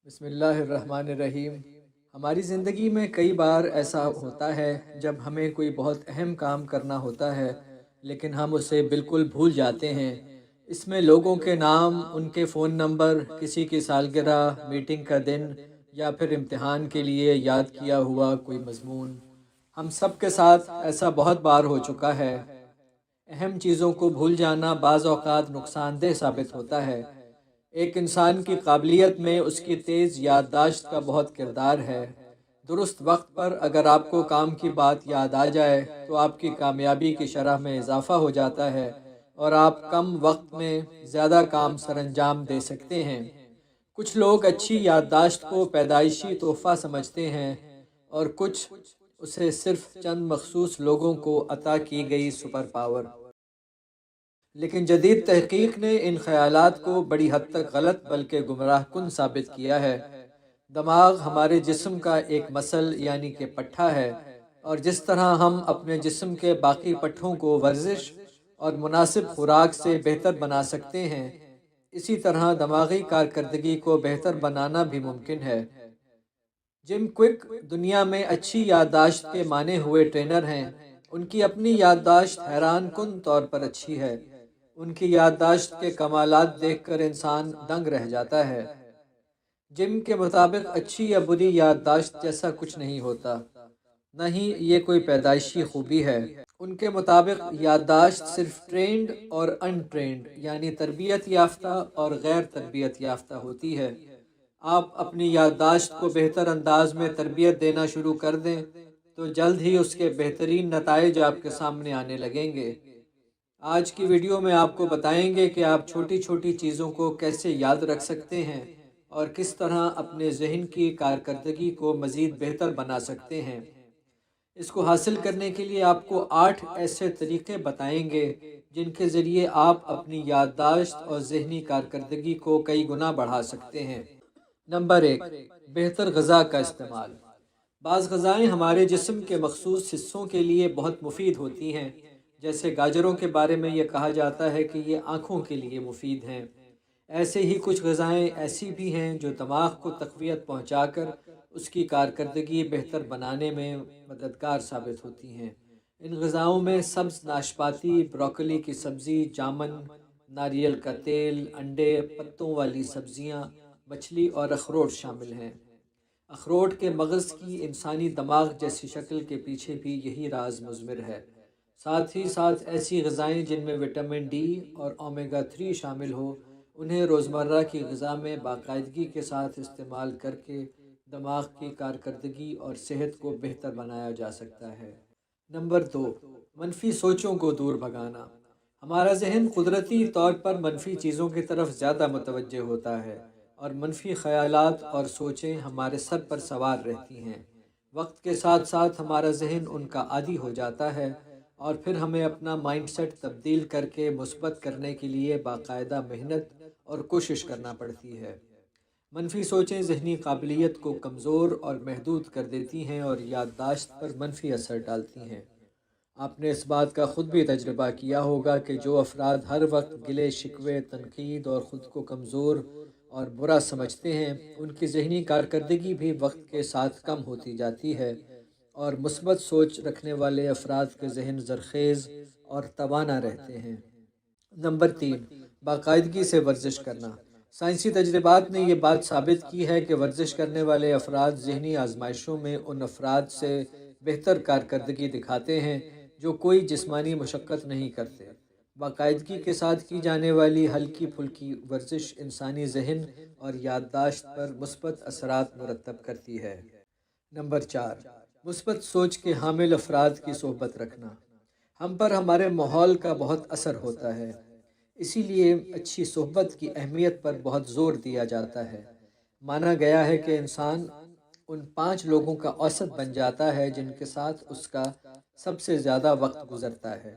بسم اللہ الرحمن الرحیم۔ ہماری زندگی میں کئی بار ایسا ہوتا ہے جب ہمیں کوئی بہت اہم کام کرنا ہوتا ہے لیکن ہم اسے بالکل بھول جاتے ہیں۔ اس میں لوگوں کے نام، ان کے فون نمبر، کسی کی سالگرہ، میٹنگ کا دن یا پھر امتحان کے لیے یاد کیا ہوا کوئی مضمون۔ ہم سب کے ساتھ ایسا بہت بار ہو چکا ہے۔ اہم چیزوں کو بھول جانا بعض اوقات نقصان دہ ثابت ہوتا ہے۔ ایک انسان کی قابلیت میں اس کی تیز یادداشت کا بہت کردار ہے۔ درست وقت پر اگر آپ کو کام کی بات یاد آ جائے تو آپ کی کامیابی کی شرح میں اضافہ ہو جاتا ہے اور آپ کم وقت میں زیادہ کام سر انجام دے سکتے ہیں۔ کچھ لوگ اچھی یادداشت کو پیدائشی تحفہ سمجھتے ہیں اور کچھ اسے صرف چند مخصوص لوگوں کو عطا کی گئی سپر پاور۔ لیکن جدید تحقیق نے ان خیالات کو بڑی حد تک غلط بلکہ گمراہ کن ثابت کیا ہے۔ دماغ ہمارے جسم کا ایک مسل یعنی کہ پٹھا ہے، اور جس طرح ہم اپنے جسم کے باقی پٹھوں کو ورزش اور مناسب خوراک سے بہتر بنا سکتے ہیں، اسی طرح دماغی کارکردگی کو بہتر بنانا بھی ممکن ہے۔ جم کوک دنیا میں اچھی یادداشت کے مانے ہوئے ٹرینر ہیں۔ ان کی اپنی یادداشت حیران کن طور پر اچھی ہے۔ ان کی یادداشت کے کمالات دیکھ کر انسان دنگ رہ جاتا ہے۔ جم کے مطابق اچھی یا بری یادداشت جیسا کچھ نہیں ہوتا، نہ ہی یہ کوئی پیدائشی خوبی ہے۔ ان کے مطابق یادداشت صرف ٹرینڈ اور ان ٹرینڈ یعنی تربیت یافتہ اور غیر تربیت یافتہ ہوتی ہے۔ آپ اپنی یادداشت کو بہتر انداز میں تربیت دینا شروع کر دیں تو جلد ہی اس کے بہترین نتائج آپ کے سامنے آنے لگیں گے۔ آج کی ویڈیو میں آپ کو بتائیں گے کہ آپ چھوٹی چھوٹی چیزوں کو کیسے یاد رکھ سکتے ہیں اور کس طرح اپنے ذہن کی کارکردگی کو مزید بہتر بنا سکتے ہیں۔ اس کو حاصل کرنے کے لیے آپ کو 8 ایسے طریقے بتائیں گے جن کے ذریعے آپ اپنی یادداشت اور ذہنی کارکردگی کو کئی گنا بڑھا سکتے ہیں۔ نمبر 1، بہتر غذا کا استعمال۔ بعض غذائیں ہمارے جسم کے مخصوص حصوں کے لیے بہت مفید ہوتی ہیں، جیسے گاجروں کے بارے میں یہ کہا جاتا ہے کہ یہ آنکھوں کے لیے مفید ہیں۔ ایسے ہی کچھ غذائیں ایسی بھی ہیں جو دماغ کو تقویت پہنچا کر اس کی کارکردگی بہتر بنانے میں مددگار ثابت ہوتی ہیں۔ ان غذاؤں میں سبز ناشپاتی، بروکلی کی سبزی، جامن، ناریل کا تیل، انڈے، پتوں والی سبزیاں، مچھلی اور اخروٹ شامل ہیں۔ اخروٹ کے مغز کی انسانی دماغ جیسی شکل کے پیچھے بھی یہی راز مضمر ہے۔ ساتھ ہی ساتھ ایسی غذائیں جن میں وٹامن ڈی اور اومیگا 3 شامل ہو، انہیں روزمرہ کی غذا میں باقاعدگی کے ساتھ استعمال کر کے دماغ کی کارکردگی اور صحت کو بہتر بنایا جا سکتا ہے۔ نمبر 2، منفی سوچوں کو دور بھگانا۔ ہمارا ذہن قدرتی طور پر منفی چیزوں کی طرف زیادہ متوجہ ہوتا ہے اور منفی خیالات اور سوچیں ہمارے سر پر سوار رہتی ہیں۔ وقت کے ساتھ ساتھ ہمارا ذہن ان کا عادی ہو جاتا ہے اور پھر ہمیں اپنا مائنڈ سیٹ تبدیل کر کے مثبت کرنے کے لیے باقاعدہ محنت اور کوشش کرنا پڑتی ہے۔ منفی سوچیں ذہنی قابلیت کو کمزور اور محدود کر دیتی ہیں اور یادداشت پر منفی اثر ڈالتی ہیں۔ آپ نے اس بات کا خود بھی تجربہ کیا ہوگا کہ جو افراد ہر وقت گلے شکوے، تنقید اور خود کو کمزور اور برا سمجھتے ہیں، ان کی ذہنی کارکردگی بھی وقت کے ساتھ کم ہوتی جاتی ہے، اور مثبت سوچ رکھنے والے افراد کے ذہن زرخیز اور توانا رہتے ہیں۔ نمبر 3، باقاعدگی سے ورزش کرنا۔ سائنسی تجربات نے یہ بات ثابت کی ہے کہ ورزش کرنے والے افراد ذہنی آزمائشوں میں ان افراد سے بہتر کارکردگی دکھاتے ہیں جو کوئی جسمانی مشقت نہیں کرتے۔ باقاعدگی کے ساتھ کی جانے والی ہلکی پھلکی ورزش انسانی ذہن اور یادداشت پر مثبت اثرات مرتب کرتی ہے۔ نمبر 4، مثبت سوچ کے حامل افراد کی صحبت رکھنا۔ ہم پر ہمارے ماحول کا بہت اثر ہوتا ہے، اسی لیے اچھی صحبت کی اہمیت پر بہت زور دیا جاتا ہے۔ مانا گیا ہے کہ انسان ان 5 لوگوں کا اوسط بن جاتا ہے جن کے ساتھ اس کا سب سے زیادہ وقت گزرتا ہے۔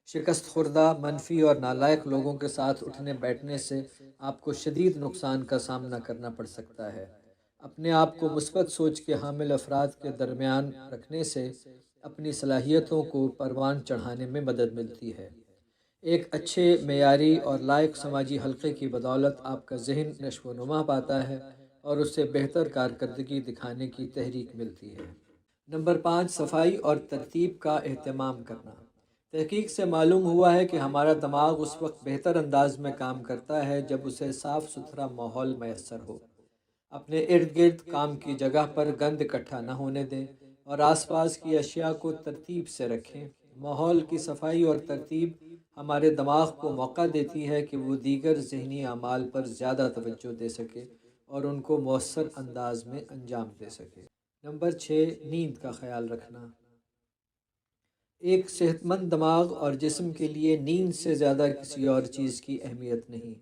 شکست خوردہ، منفی اور نالائق لوگوں کے ساتھ اٹھنے بیٹھنے سے آپ کو شدید نقصان کا سامنا کرنا پڑ سکتا ہے۔ اپنے آپ کو مثبت سوچ کے حامل افراد کے درمیان رکھنے سے اپنی صلاحیتوں کو پروان چڑھانے میں مدد ملتی ہے۔ ایک اچھے، معیاری اور لائق سماجی حلقے کی بدولت آپ کا ذہن نشو و نما پاتا ہے اور اسے بہتر کارکردگی دکھانے کی تحریک ملتی ہے۔ نمبر 5، صفائی اور ترتیب کا اہتمام کرنا۔ تحقیق سے معلوم ہوا ہے کہ ہمارا دماغ اس وقت بہتر انداز میں کام کرتا ہے جب اسے صاف ستھرا ماحول میسر ہو۔ اپنے ارد گرد کام کی جگہ پر گند اکٹھا نہ ہونے دیں اور آس پاس کی اشیاء کو ترتیب سے رکھیں۔ ماحول کی صفائی اور ترتیب ہمارے دماغ کو موقع دیتی ہے کہ وہ دیگر ذہنی اعمال پر زیادہ توجہ دے سکے اور ان کو مؤثر انداز میں انجام دے سکے۔ نمبر 6، نیند کا خیال رکھنا۔ ایک صحت مند دماغ اور جسم کے لیے نیند سے زیادہ کسی اور چیز کی اہمیت نہیں۔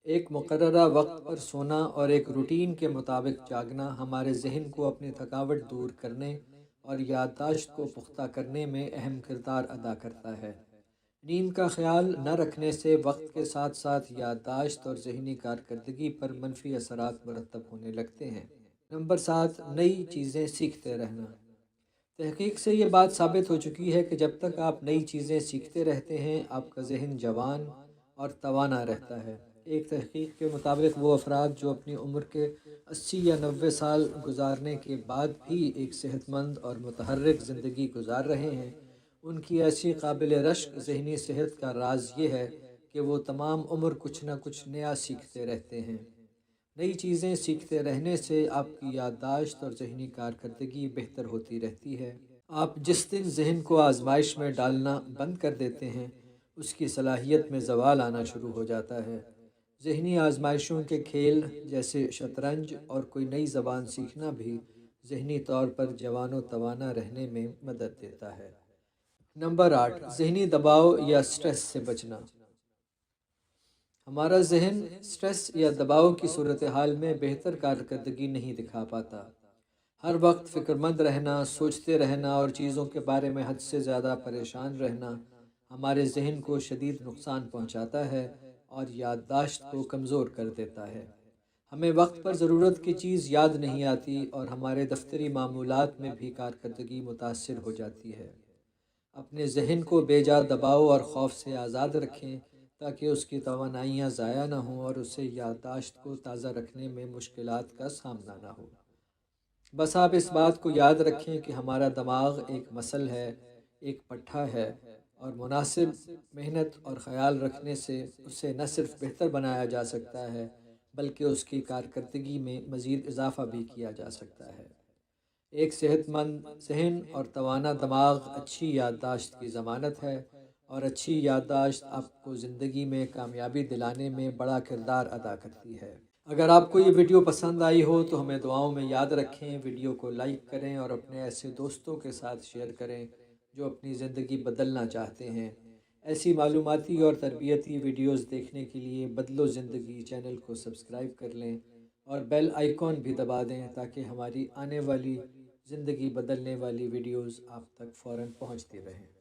ایک مقررہ وقت پر سونا اور ایک روٹین کے مطابق جاگنا ہمارے ذہن کو اپنی تھکاوٹ دور کرنے اور یادداشت کو پختہ کرنے میں اہم کردار ادا کرتا ہے۔ نیند کا خیال نہ رکھنے سے وقت کے ساتھ ساتھ یادداشت اور ذہنی کارکردگی پر منفی اثرات مرتب ہونے لگتے ہیں۔ نمبر 7، نئی چیزیں سیکھتے رہنا۔ تحقیق سے یہ بات ثابت ہو چکی ہے کہ جب تک آپ نئی چیزیں سیکھتے رہتے ہیں آپ کا ذہن جوان اور توانا رہتا ہے۔ ایک تحقیق کے مطابق وہ افراد جو اپنی عمر کے 80 یا 90 سال گزارنے کے بعد بھی ایک صحت مند اور متحرک زندگی گزار رہے ہیں، ان کی ایسی قابل رشک ذہنی صحت کا راز یہ ہے کہ وہ تمام عمر کچھ نہ کچھ نیا سیکھتے رہتے ہیں۔ نئی چیزیں سیکھتے رہنے سے آپ کی یادداشت اور ذہنی کارکردگی بہتر ہوتی رہتی ہے۔ آپ جس دن ذہن کو آزمائش میں ڈالنا بند کر دیتے ہیں اس کی صلاحیت میں زوال آنا شروع ہو جاتا ہے۔ ذہنی آزمائشوں کے کھیل جیسے شطرنج اور کوئی نئی زبان سیکھنا بھی ذہنی طور پر جوان و توانا رہنے میں مدد دیتا ہے۔ نمبر 8، ذہنی دباؤ یا سٹریس سے بچنا۔ ہمارا ذہن سٹریس یا دباؤ کی صورتحال میں بہتر کارکردگی نہیں دکھا پاتا۔ ہر وقت فکر مند رہنا، سوچتے رہنا اور چیزوں کے بارے میں حد سے زیادہ پریشان رہنا ہمارے ذہن کو شدید نقصان پہنچاتا ہے اور یادداشت کو کمزور کر دیتا ہے۔ ہمیں وقت پر ضرورت کی چیز یاد نہیں آتی اور ہمارے دفتری معمولات میں بھی کارکردگی متاثر ہو جاتی ہے۔ اپنے ذہن کو بے جا دباؤ اور خوف سے آزاد رکھیں تاکہ اس کی توانائیاں ضائع نہ ہوں اور اسے یادداشت کو تازہ رکھنے میں مشکلات کا سامنا نہ ہو۔ بس آپ اس بات کو یاد رکھیں کہ ہمارا دماغ ایک مسل ہے، ایک پٹھا ہے اور مناسب محنت اور خیال رکھنے سے اسے نہ صرف بہتر بنایا جا سکتا ہے بلکہ اس کی کارکردگی میں مزید اضافہ بھی کیا جا سکتا ہے۔ ایک صحت مند ذہن اور توانا دماغ اچھی یادداشت کی ضمانت ہے اور اچھی یادداشت آپ کو زندگی میں کامیابی دلانے میں بڑا کردار ادا کرتی ہے۔ اگر آپ کو یہ ویڈیو پسند آئی ہو تو ہمیں دعاؤں میں یاد رکھیں، ویڈیو کو لائک کریں اور اپنے ایسے دوستوں کے ساتھ شیئر کریں جو اپنی زندگی بدلنا چاہتے ہیں۔ ایسی معلوماتی اور تربیتی ویڈیوز دیکھنے کے لیے بدلو زندگی چینل کو سبسکرائب کر لیں اور بیل آئیکن بھی دبا دیں تاکہ ہماری آنے والی زندگی بدلنے والی ویڈیوز آپ تک فوراً پہنچتی رہیں۔